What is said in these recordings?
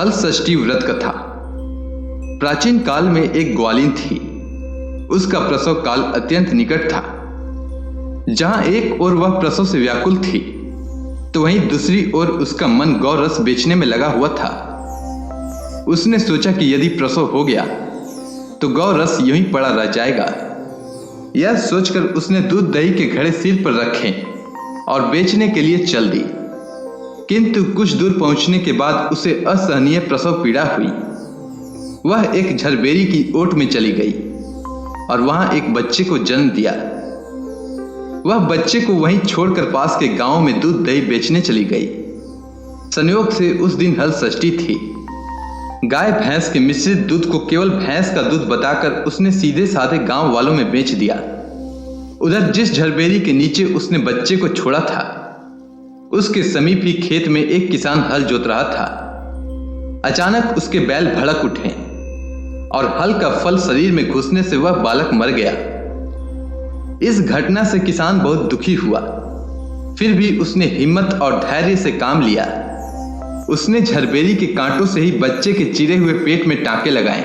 हल षष्ठी व्रत कथा। प्राचीन काल में एक ग्वालिन थी। उसका प्रसव काल अत्यंत निकट था। जहां एक ओर वह प्रसव से व्याकुल थी, तो वहीं दूसरी ओर उसका मन गौ रस बेचने में लगा हुआ था। उसने सोचा कि यदि प्रसव हो गया तो गौ रस यूं ही पड़ा रह जाएगा। यह सोचकर उसने दूध दही के घड़े सिर पर रखे और बेचने के लिए चल दी। किंतु कुछ दूर पहुंचने के बाद उसे असहनीय प्रसव पीड़ा हुई। वह एक झरबेरी की ओट में चली गई और वहां एक बच्चे को जन्म दिया। वह बच्चे को वहीं छोड़कर पास के गांव में दूध दही बेचने चली गई। संयोग से उस दिन हल षष्ठी थी। गाय भैंस के मिश्रित दूध को केवल भैंस का दूध बताकर उसने सीधे साधे गांव वालों में बेच दिया। उधर जिस झरबेरी के नीचे उसने बच्चे को छोड़ा था, उसके समीप ही खेत में एक किसान हल जोत रहा था। अचानक उसके बैल भड़क उठे और हल का फल शरीर में घुसने से वह बालक मर गया। इस घटना से किसान बहुत दुखी हुआ। फिर भी उसने हिम्मत और धैर्य से काम लिया। उसने झरबेरी के कांटों से ही बच्चे के चिरे हुए पेट में टांके लगाए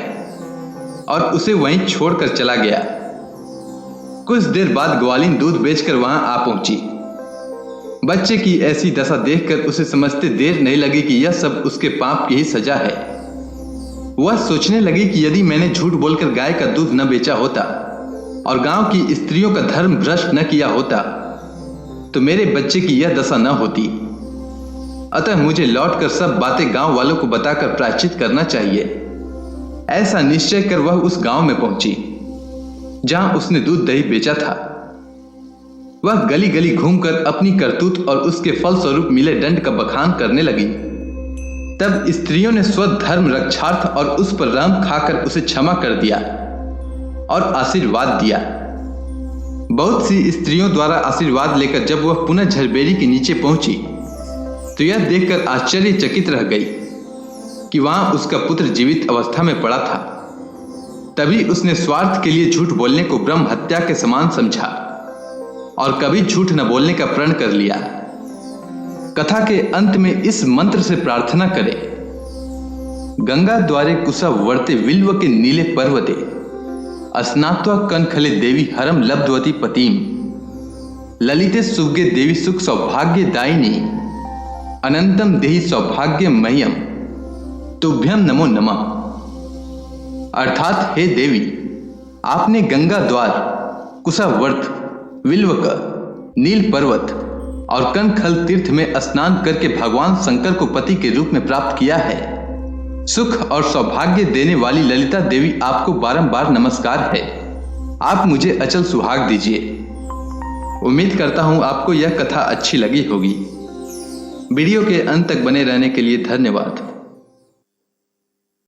और उसे वहीं छोड़कर चला गया। कुछ देर बाद ग्वालिन दूध बेचकर वहां आ पहुंची। बच्चे की ऐसी दशा देखकर उसे समझते देर नहीं लगी कि यह सब उसके पाप की ही सजा है। वह सोचने लगी कि यदि मैंने झूठ बोलकर गाय का दूध न बेचा होता और गांव की स्त्रियों का धर्म भ्रष्ट न किया होता, तो मेरे बच्चे की यह दशा न होती। अतः मुझे लौटकर सब बातें गांव वालों को बताकर प्रायश्चित करना चाहिए। ऐसा निश्चय कर वह उस गांव में पहुंची जहां उसने दूध दही बेचा था। वह गली गली घूमकर अपनी करतूत और उसके फलस्वरूप मिले दंड का बखान करने लगी। तब स्त्रियों ने स्वधर्म रक्षार्थ और उस पर रहम खाकर उसे क्षमा कर दिया और आशीर्वाद दिया। बहुत सी स्त्रियों द्वारा आशीर्वाद लेकर जब वह पुनः झरबेरी के नीचे पहुंची, तो यह देखकर आश्चर्यचकित रह गई कि वहां उसका पुत्र जीवित अवस्था में पड़ा था। तभी उसने स्वार्थ के लिए झूठ बोलने को ब्रह्म हत्या के समान समझा और कभी झूठ न बोलने का प्रण कर लिया। कथा के अंत में इस मंत्र से प्रार्थना करें। गंगा द्वारे कुशा वर्ते विल्व के नीले पर्वते, स्नात्वा कनखले देवी हरम लब्धवती पतिम, ललिते सुभगे देवी सुख सौभाग्य दायिनी, अनंतम देहि सौभाग्य मह्यम, तुभ्यम नमो नमः। अर्थात हे देवी, आपने गंगा द्वार, कुशावर्त, विल्वक, नील पर्वत और कनखल तीर्थ में स्नान करके भगवान शंकर को पति के रूप में प्राप्त किया है। सुख और सौभाग्य देने वाली ललिता देवी, आपको बारंबार नमस्कार है। आप मुझे अचल सुहाग दीजिए। उम्मीद करता हूं आपको यह कथा अच्छी लगी होगी। वीडियो के अंत तक बने रहने के लिए धन्यवाद।